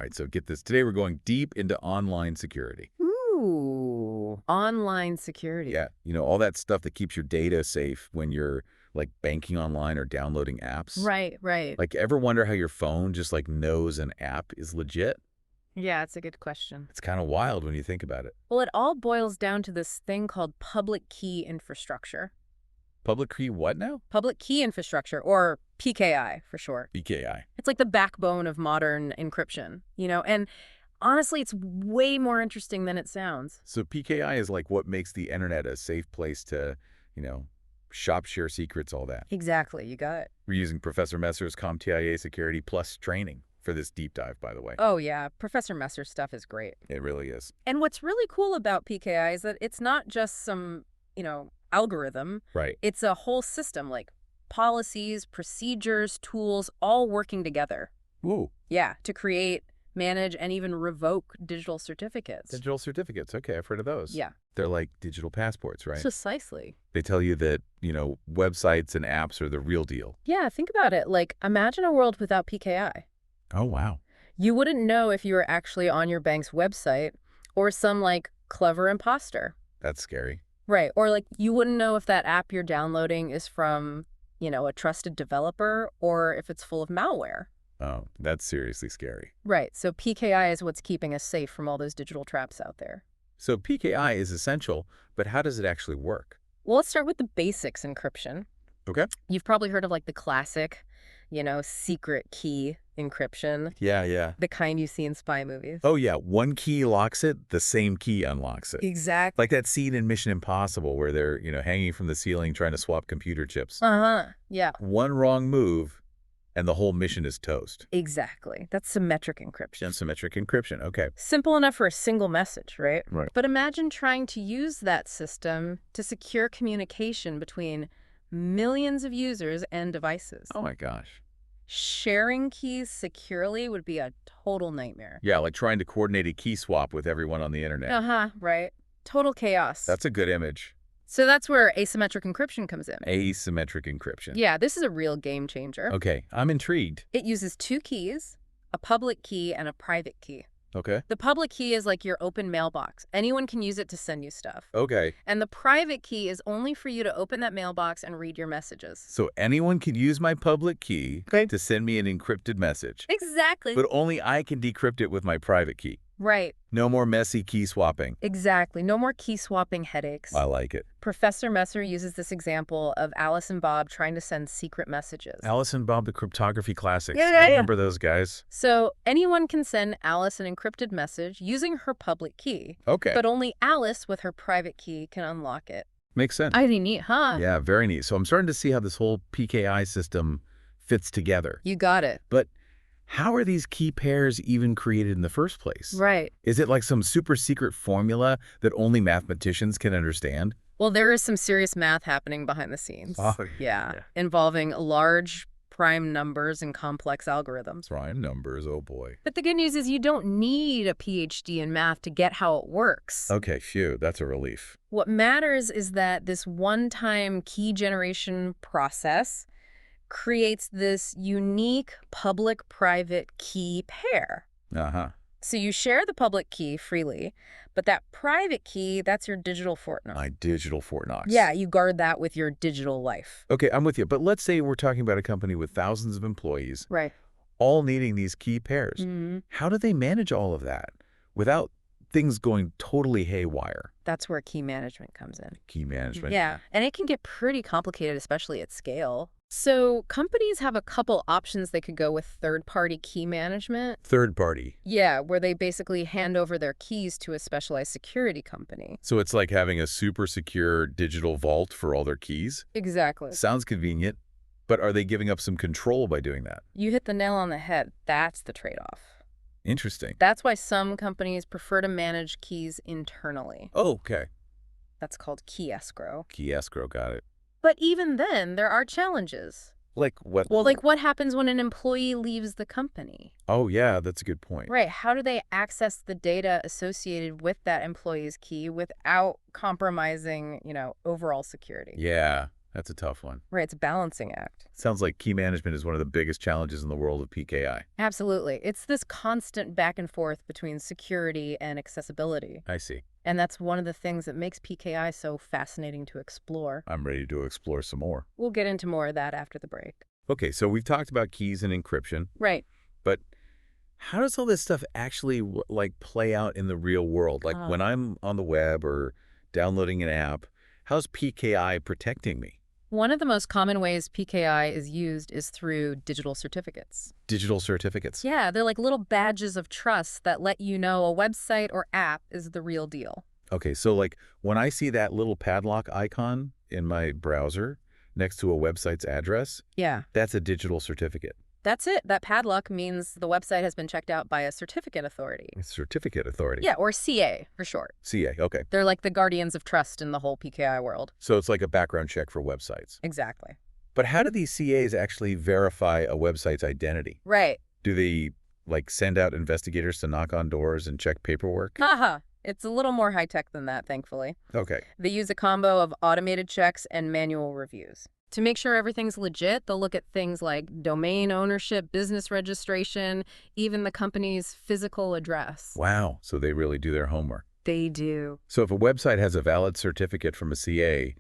right, so get this. Today we're going deep into online security. Ooh, online security. Yeah, all that stuff that keeps your data safe when you're, like, banking online or downloading apps. Right, right. Like, ever wonder how your phone just, like, knows an app is legit? Yeah, it's a good question. It's kind of wild when you think about it. Well, it all boils down to this thing called public key infrastructure. Public key what now? Public key infrastructure, or PKI for short. PKI. It's like the backbone of modern encryption, and honestly, it's way more interesting than it sounds. So PKI is like what makes the internet a safe place to, shop, share secrets, all that. Exactly, you got it. We're using Professor Messer's CompTIA Security Plus training for this deep dive, by the way. Oh, yeah. Professor Messer's stuff is great. It really is. And what's really cool about PKI is that it's not just some, algorithm. Right. It's a whole system, like policies, procedures, tools, all working together. Ooh. Yeah, to create, manage, and even revoke digital certificates. Digital certificates. Okay, I've heard of those. Yeah. They're like digital passports, right? Precisely. They tell you that, websites and apps are the real deal. Yeah, think about it. Like, imagine a world without PKI. Oh, wow. You wouldn't know if you were actually on your bank's website or some, like, clever imposter. That's scary. Right. Or, like, you wouldn't know if that app you're downloading is from, a trusted developer or if it's full of malware. Oh, that's seriously scary. Right. So PKI is what's keeping us safe from all those digital traps out there. So PKI is essential, but how does it actually work? Well, let's start with the basics encryption. Okay. You've probably heard of, like, the classic, secret key encryption. Yeah. The kind you see in spy movies. Oh, yeah. One key locks it, the same key unlocks it. Exactly. Like that scene in Mission Impossible where they're, hanging from the ceiling trying to swap computer chips. Uh-huh. Yeah. One wrong move, and the whole mission is toast. Exactly. That's symmetric encryption. Symmetric encryption. Okay. Simple enough for a single message, right? Right. But imagine trying to use that system to secure communication between millions of users and devices. Oh, my gosh. Sharing keys securely would be a total nightmare. Yeah, like trying to coordinate a key swap with everyone on the internet. Uh-huh, right. Total chaos. That's a good image. So that's where asymmetric encryption comes in. Asymmetric encryption. Yeah, this is a real game changer. Okay, I'm intrigued. It uses two keys, a public key and a private key. Okay. The public key is like your open mailbox. Anyone can use it to send you stuff. Okay. And the private key is only for you to open that mailbox and read your messages. So anyone can use my public key to send me an encrypted message. Exactly. But only I can decrypt it with my private key. Right. No more messy key swapping. Exactly. No more key swapping headaches. I like it. Professor Messer uses this example of Alice and Bob trying to send secret messages. Alice and Bob, the cryptography classics. Yeah. I remember those guys. So anyone can send Alice an encrypted message using her public key. Okay. But only Alice with her private key can unlock it. Makes sense. Pretty neat, huh? Yeah, very neat. So I'm starting to see how this whole PKI system fits together. You got it. But how are these key pairs even created in the first place? Right. Is it like some super secret formula that only mathematicians can understand? Well, there is some serious math happening behind the scenes. Oh, yeah. Involving large prime numbers and complex algorithms. Prime numbers, oh boy. But the good news is you don't need a PhD in math to get how it works. Okay, phew, that's a relief. What matters is that this one-time key generation process creates this unique public-private key pair. Uh-huh. So you share the public key freely, but that private key, that's your digital Fort Knox. My digital Fort Knox. Yeah, you guard that with your digital life. Okay, I'm with you. But let's say we're talking about a company with thousands of employees, Right. all needing these key pairs. Mm-hmm. How do they manage all of that without things going totally haywire? That's where key management comes in. Key management. Yeah, and it can get pretty complicated, especially at scale. So companies have a couple options they could go with third-party key management. Third party. Yeah, where they basically hand over their keys to a specialized security company. So it's like having a super secure digital vault for all their keys? Exactly. Sounds convenient, but are they giving up some control by doing that? You hit the nail on the head. That's the trade-off. Interesting. That's why some companies prefer to manage keys internally. Oh, okay. That's called key escrow. Key escrow, got it. But even then, there are challenges. Like what? Well, like what happens when an employee leaves the company? Oh, yeah, that's a good point. Right. How do they access the data associated with that employee's key without compromising, overall security? Yeah. That's a tough one. Right, it's a balancing act. Sounds like key management is one of the biggest challenges in the world of PKI. Absolutely. It's this constant back and forth between security and accessibility. I see. And that's one of the things that makes PKI so fascinating to explore. I'm ready to explore some more. We'll get into more of that after the break. Okay, so we've talked about keys and encryption, Right. but how does all this stuff actually play out in the real world? Like when I'm on the web or downloading an app, how's PKI protecting me? One of the most common ways PKI is used is through digital certificates. Digital certificates? Yeah, they're like little badges of trust that let you know a website or app is the real deal. Okay, so like when I see that little padlock icon in my browser next to a website's address, Yeah. that's a digital certificate. That's it. That padlock means the website has been checked out by a certificate authority. A certificate authority. Yeah, or CA for short. CA, okay. They're like the guardians of trust in the whole PKI world. So it's like a background check for websites. Exactly. But how do these CAs actually verify a website's identity? Right. Do they send out investigators to knock on doors and check paperwork? Haha. It's a little more high-tech than that, thankfully. Okay. They use a combo of automated checks and manual reviews. To make sure everything's legit, they'll look at things like domain ownership, business registration, even the company's physical address. Wow. So they really do their homework. They do. So if a website has a valid certificate from a CA,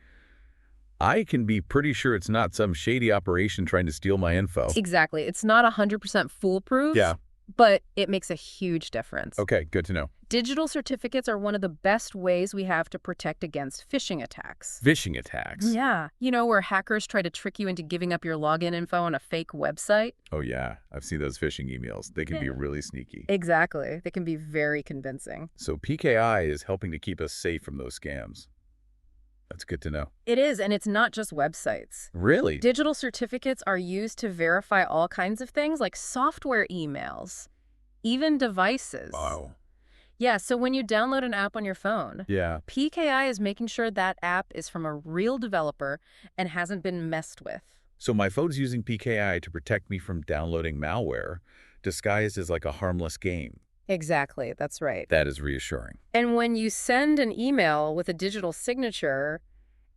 I can be pretty sure it's not some shady operation trying to steal my info. Exactly. It's not 100% foolproof. Yeah. But it makes a huge difference. Okay, good to know. Digital certificates are one of the best ways we have to protect against phishing attacks. Phishing attacks? Yeah. You know, where hackers try to trick you into giving up your login info on a fake website? Oh, yeah. I've seen those phishing emails. They can be really sneaky. Exactly. They can be very convincing. So PKI is helping to keep us safe from those scams. That's good to know. It is, and it's not just websites. Really? Digital certificates are used to verify all kinds of things like software emails, even devices. Wow. Yeah, so when you download an app on your phone, Yeah. PKI is making sure that app is from a real developer and hasn't been messed with. So my phone's using PKI to protect me from downloading malware, disguised as like a harmless game. Exactly, that's right. That is reassuring. And when you send an email with a digital signature,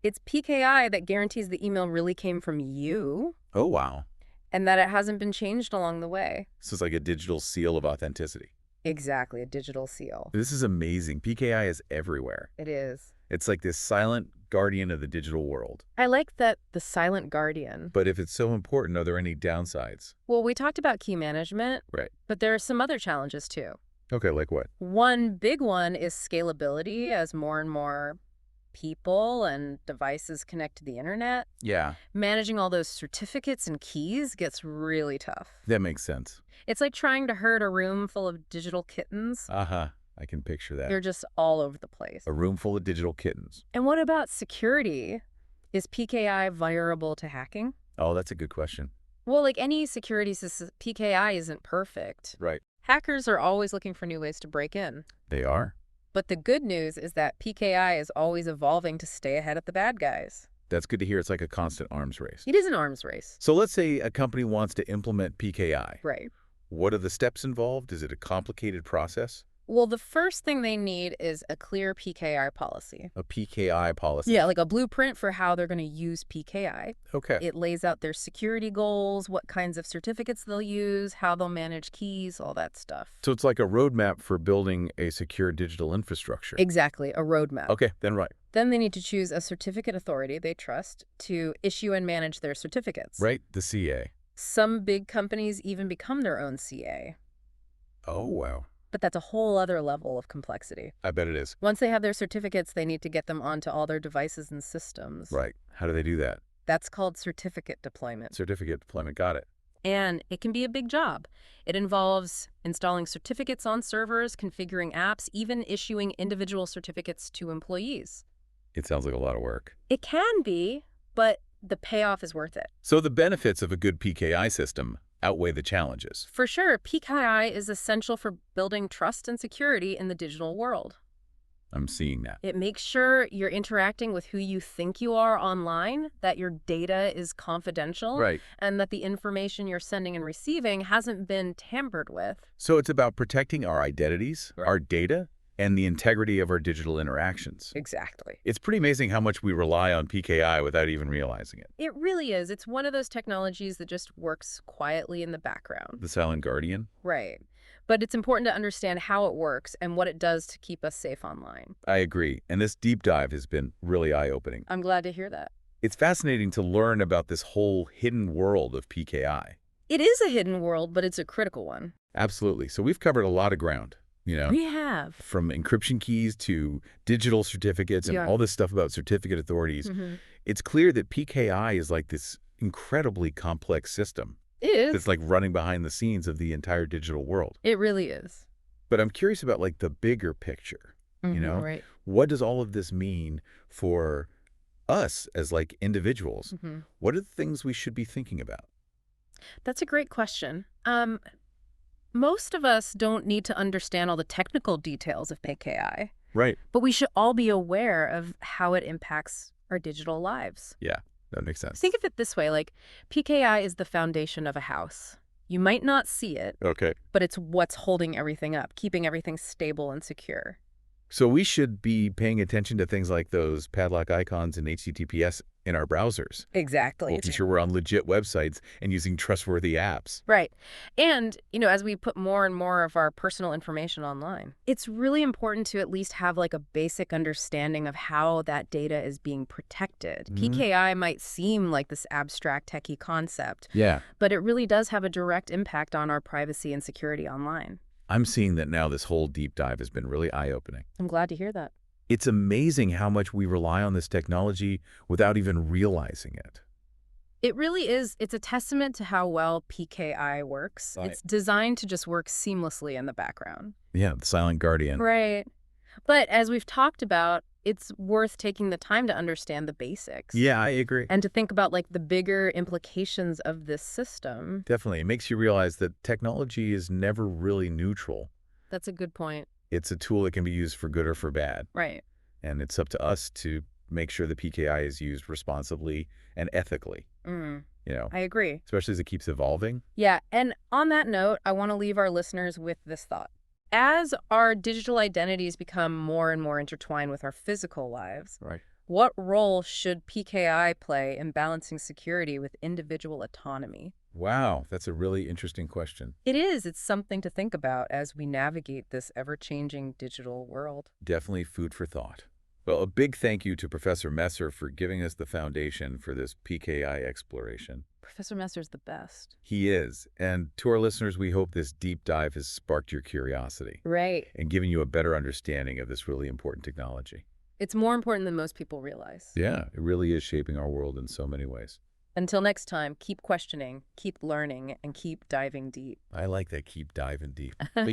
it's PKI that guarantees the email really came from you Oh, wow. and that it hasn't been changed along the way. So it's like a digital seal of authenticity. Exactly, a digital seal. This is amazing. PKI is everywhere. It is. It's like this silent guardian of the digital world. I like that, the silent guardian. But if it's so important, are there any downsides? Well, we talked about key management, Right. but there are some other challenges too. Okay, like what? One big one is scalability as more and more people and devices connect to the internet. Yeah, Managing all those certificates and keys gets really tough. that makes sense. It's like trying to herd a room full of digital kittens. Uh-huh. I can picture that. They're just all over the place. A room full of digital kittens. And what about security? Is PKI vulnerable to hacking? Oh, that's a good question. Well, like any security system, PKI isn't perfect. Right. Hackers are always looking for new ways to break in. They are. But the good news is that PKI is always evolving to stay ahead of the bad guys. That's good to hear. It's like a constant arms race. It is an arms race. So let's say a company wants to implement PKI. Right. What are the steps involved? Is it a complicated process? Well, the first thing they need is a clear PKI policy. A PKI policy? Yeah, like a blueprint for how they're going to use PKI. Okay. It lays out their security goals, what kinds of certificates they'll use, how they'll manage keys, all that stuff. So it's like a roadmap for building a secure digital infrastructure. Exactly, a roadmap. Okay, then right. Then they need to choose a certificate authority they trust to issue and manage their certificates. Right, the CA. Some big companies even become their own CA. Oh, wow. But that's a whole other level of complexity. I bet it is. Once they have their certificates, they need to get them onto all their devices and systems. Right. How do they do that? That's called certificate deployment. Certificate deployment. Got it. And it can be a big job. It involves installing certificates on servers, configuring apps, even issuing individual certificates to employees. It sounds like a lot of work. It can be, but the payoff is worth it. So the benefits of a good PKI system outweigh the challenges. For sure, PKI is essential for building trust and security in the digital world. I'm seeing that. It makes sure you're interacting with who you think you are online, that your data is confidential, Right. and that the information you're sending and receiving hasn't been tampered with. So it's about protecting our identities, Right. our data, and the integrity of our digital interactions. Exactly. It's pretty amazing how much we rely on PKI without even realizing it. It really is. It's one of those technologies that just works quietly in the background. The silent guardian? Right. But it's important to understand how it works and what it does to keep us safe online. I agree, and this deep dive has been really eye-opening. I'm glad to hear that. It's fascinating to learn about this whole hidden world of PKI. It is a hidden world, but it's a critical one. Absolutely. So we've covered a lot of ground, We have. from encryption keys to digital certificates and Yeah. all this stuff about certificate authorities. It's clear that PKI is like this incredibly complex system It is. that's like running behind the scenes of the entire digital world. It really is. But I'm curious about like the bigger picture, Right. What does all of this mean for us as like individuals? What are the things we should be thinking about? That's a great question. Most of us don't need to understand all the technical details of PKI, Right. but we should all be aware of how it impacts our digital lives. Yeah, that makes sense. Think of it this way, like PKI is the foundation of a house. You might not see it, Okay. but it's what's holding everything up, keeping everything stable and secure. So we should be paying attention to things like those padlock icons and HTTPS in our browsers. Exactly. Making sure we're on legit websites and using trustworthy apps. Right. And, as we put more and more of our personal information online, it's really important to at least have like a basic understanding of how that data is being protected. PKI might seem like this abstract techie concept, Yeah. but it really does have a direct impact on our privacy and security online. I'm seeing that now this whole deep dive has been really eye-opening. I'm glad to hear that. It's amazing how much we rely on this technology without even realizing it. It really is. It's a testament to how well PKI works. Right. It's designed to just work seamlessly in the background. Yeah, the silent guardian. Right. But as we've talked about, it's worth taking the time to understand the basics. Yeah, I agree. And to think about like the bigger implications of this system. Definitely. It makes you realize that technology is never really neutral. That's a good point. It's a tool that can be used for good or for bad. Right. And it's up to us to make sure the PKI is used responsibly and ethically, I agree. especially as it keeps evolving. Yeah. And on that note, I want to leave our listeners with this thought. As our digital identities become more and more intertwined with our physical lives, Right. what role should PKI play in balancing security with individual autonomy? Wow, that's a really interesting question. It is. It's something to think about as we navigate this ever-changing digital world. Definitely food for thought. Well, a big thank you to Professor Messer for giving us the foundation for this PKI exploration. Professor Messer's the best. He is. And to our listeners, we hope this deep dive has sparked your curiosity Right. and given you a better understanding of this really important technology. It's more important than most people realize. Yeah, it really is shaping our world in so many ways. Until next time, keep questioning, keep learning, and keep diving deep. I like that, keep diving deep.